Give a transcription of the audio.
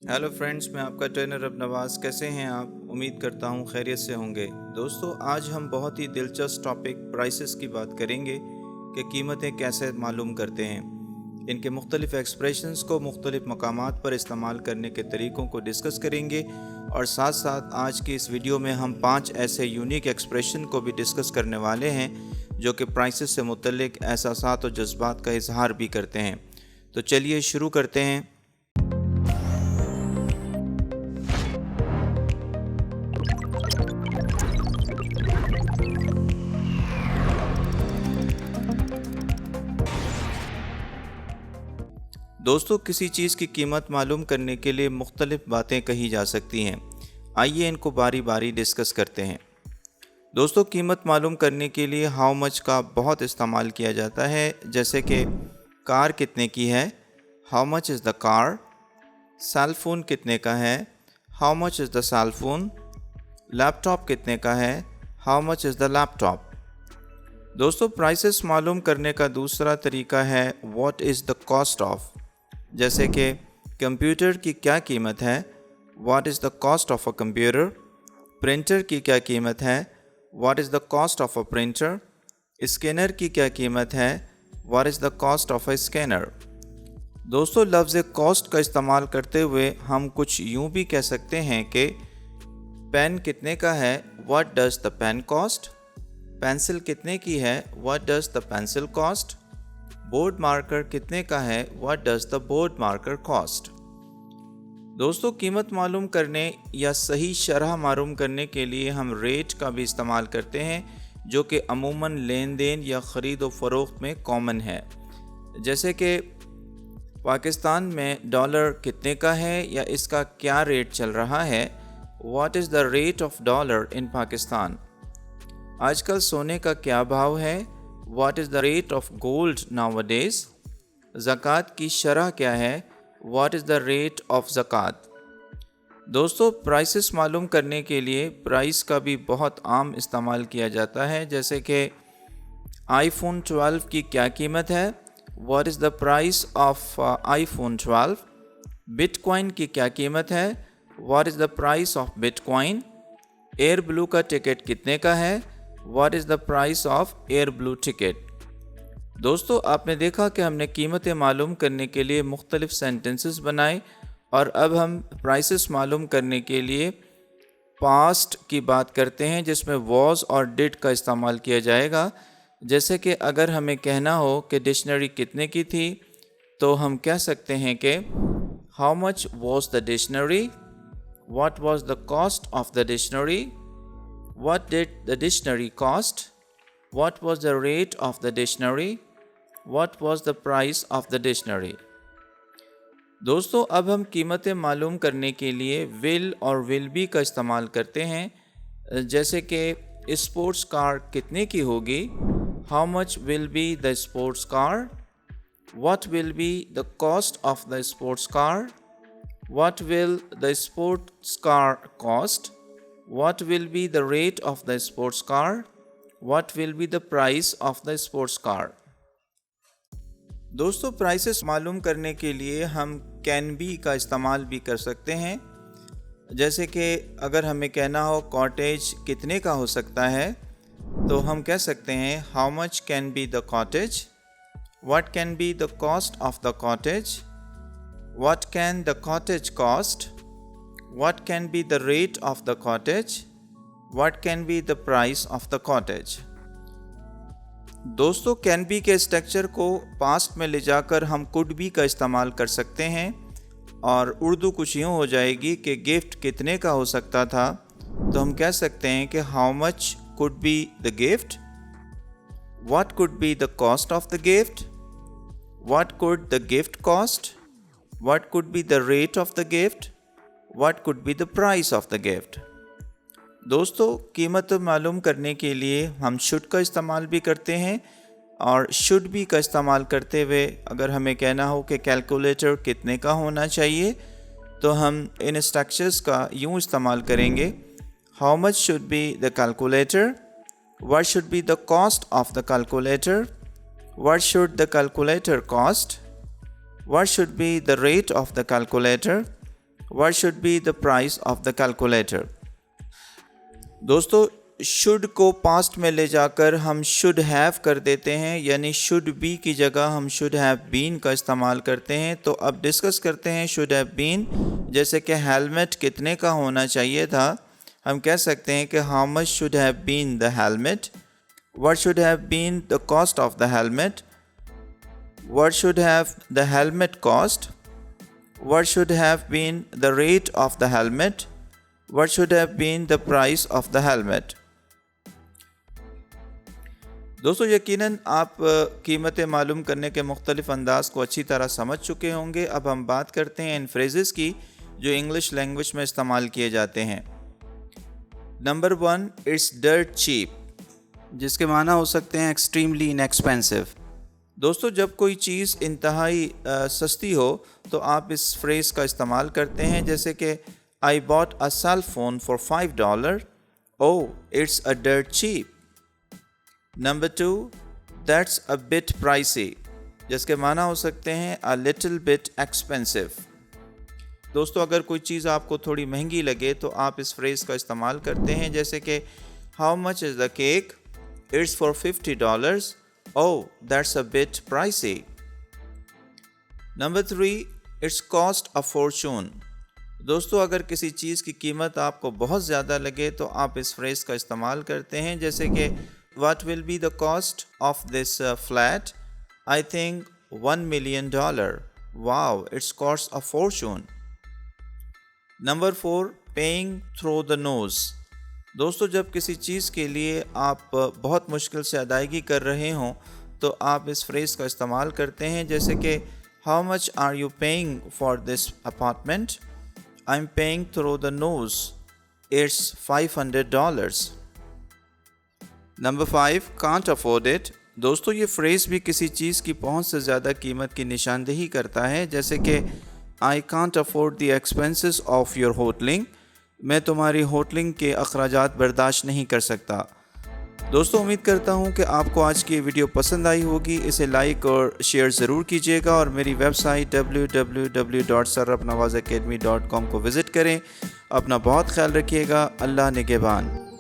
Hello friends, मैं आपका trainer अब नवाज़। कैसे हैं आप? उम्मीद करता हूं खैरियत से होंगे। दोस्तों, आज हम बहुत ही दिलचस्प टॉपिक प्राइसेस की बात करेंगे कि कीमतें कैसे मालूम करते हैं। इनके मुख्तलिफ एक्सप्रेशंस को मुख्तलिफ मकामात पर इस्तेमाल करने के तरीक़ों को डिस्कस करेंगे और साथ साथ आज की इस वीडियो में हम 5 ऐसे यूनिक एक्सप्रेशन को भी डिस्कस करने वाले हैं जो कि प्राइसेस से मुतल्लिक एहसासात और जज्बात का इजहार भी करते हैं। तो चलिए शुरू करते हैं। दोस्तों, किसी चीज़ की कीमत मालूम करने के लिए मुख्तलिफ बातें कही जा सकती हैं। आइए इनको बारी बारी डिस्कस करते हैं। दोस्तों, कीमत मालूम करने के लिए हाउ मच का बहुत इस्तेमाल किया जाता है, जैसे कि कार कितने की है, how much is the car. Cell phone कितने का है, how much is the cell phone. Laptop कितने का है, how much is the laptop. दोस्तों, प्राइसेस मालूम करने का दूसरा तरीका है what is the cost of. जैसे कि कंप्यूटर की क्या कीमत है, what is the cost of a computer. Printer की क्या कीमत है, what is the cost of a printer. Scanner की क्या कीमत है, what is the cost of a scanner. दोस्तों, लफ्ज़ कॉस्ट का इस्तेमाल करते हुए हम कुछ यूँ भी कह सकते हैं कि पेन कितने का है, what does the pen cost. Pencil कितने की है, what does the pencil cost. Board marker कितने का है, what does the board marker cost. दोस्तों, कीमत मालूम करने या सही शरह मालूम करने के लिए हम रेट का भी इस्तेमाल करते हैं, जो कि अमूमन लेन देन या ख़रीद व फ़रोख्त में कॉमन है। जैसे कि पाकिस्तान में डॉलर कितने का है या इसका क्या रेट चल रहा है, what is the rate of dollar in Pakistan. आजकल सोने का क्या भाव है, what is the rate of gold nowadays. ज़कात की शरह क्या है, what is the rate of zakat. दोस्तों, प्राइसेस मालूम करने के लिए प्राइस का भी बहुत आम इस्तेमाल किया जाता है। जैसे कि आईफोन 12 की क्या कीमत है, what is the price of iPhone 12। Bitcoin की क्या कीमत है, what is the price of bitcoin. Air blue का टिकट कितने का है, what is the price of air blue ticket. दोस्तों, आपने देखा कि हमने कीमतें मालूम करने के लिए मुख्तलिफ सेंटेंसेस बनाए और अब हम प्राइसेस मालूम करने के लिए पास्ट की बात करते हैं, जिसमें वॉज और डिड का इस्तेमाल किया जाएगा। जैसे कि अगर हमें कहना हो कि डिक्शनरी कितने की थी, तो हम कह सकते हैं कि how much was the dictionary, what was the cost of the dictionary, what did the dictionary cost, what was the rate of the dictionary, what was the price of the dictionary। दोस्तों, अब हम कीमतें मालूम करने के लिए will और will be का इस्तेमाल करते हैं। जैसे कि स्पोर्ट्स कार कितने की होगी, how much will be the sports car. What will be the cost of the sports car, what will the sports car cost. What will be the rate of the sports car? What will be the price of the sports car? दोस्तों, prices मालूम करने के लिए हम can be का इस्तेमाल भी कर सकते हैं। जैसे कि अगर हमें कहना हो कॉटेज कितने का हो सकता है, तो हम कह सकते हैं how much can be the cottage. What can be the cost of the cottage. What can the cottage cost. What can be the rate of the cottage? What can be the price of the cottage? दोस्तों, can be के structure को past में ले जाकर हम could be का इस्तेमाल कर सकते हैं और उर्दू कुछ यूँ हो जाएगी कि गिफ्ट कितने का हो सकता था, तो हम कह सकते हैं कि how much could be the gift. What could be the cost of the gift. What could the gift cost. What could be the rate of the gift. What could be the price of the gift? दोस्तों, कीमत मालूम करने के लिए हम should का इस्तेमाल भी करते हैं और शुड बी का इस्तेमाल करते हुए अगर हमें कहना हो कि कैलकुलेटर कितने का होना चाहिए, तो हम इन स्ट्रक्चर्स का यूँ इस्तेमाल करेंगे। How much should be the calculator. What should be the cost of the calculator. What should the calculator cost. What should be the rate of the calculator? What should be the price of the calculator? دوستو should کو past میں لے جا کر ہم should have کر دیتے ہیں، یعنی should be کی جگہ ہم should have been کا استعمال کرتے ہیں۔ تو اب ڈسکس کرتے ہیں should have been۔ جیسے کہ ہیلمٹ کتنے کا ہونا چاہیے تھا، ہم کہہ سکتے ہیں کہ how much should have been the helmet? What should have been the cost of the helmet? What should have the helmet cost? What should have been the rate of the helmet? What should have been the price of the helmet? دوستو یقیناً آپ قیمتیں معلوم کرنے کے مختلف انداز کو اچھی طرح سمجھ چکے ہوں گے۔ اب ہم بات کرتے ہیں ان فریزز کی جو انگلش لینگویج میں استعمال کیے جاتے ہیں۔ نمبر 1، اٹس ڈرٹ چیپ، جس کے معنی ہو سکتے ہیں ایکسٹریملی انیکسپینسو۔ دوستو جب کوئی چیز انتہائی سستی ہو تو آپ اس فریز کا استعمال کرتے ہیں، جیسے کہ I bought a cell phone for $5. Oh, it's a dirt cheap. Number 2, that's a bit pricey، جس کے معنی ہو سکتے ہیں a little bit expensive۔ دوستو اگر کوئی چیز آپ کو تھوڑی مہنگی لگے تو آپ اس فریز کا استعمال کرتے ہیں، جیسے کہ How much is the cake? It's for $50. Oh, that's a bit pricey۔ Number 3, it's cost a fortune۔ دوستو اگر کسی چیز کی قیمت آپ کو بہت زیادہ لگے تو آپ اس فریز کا استعمال کرتے ہیں، جیسے کہ What will be the cost of this flat? I think $1 million. Wow, it costs a fortune۔ Number 4، paying through the nose۔ دوستو جب کسی چیز کے لیے آپ بہت مشکل سے ادائیگی کر رہے ہوں تو آپ اس فریز کا استعمال کرتے ہیں، جیسے کہ How much are you paying for this apartment? I'm paying through the nose. It's $500۔ Number 5، can't afford it۔ دوستو یہ فریز بھی کسی چیز کی پہنچ سے زیادہ قیمت کی نشاندہی کرتا ہے، جیسے کہ I can't afford the expenses of your hoteling۔ میں تمہاری ہوٹلنگ کے اخراجات برداشت نہیں کر سکتا۔ دوستو امید کرتا ہوں کہ آپ کو آج کی ویڈیو پسند آئی ہوگی، اسے لائک اور شیئر ضرور کیجیے گا، اور میری ویب سائٹ www.sarrafnawazacademy.com کو وزٹ کریں۔ اپنا بہت خیال رکھیے گا۔ اللہ نگہبان۔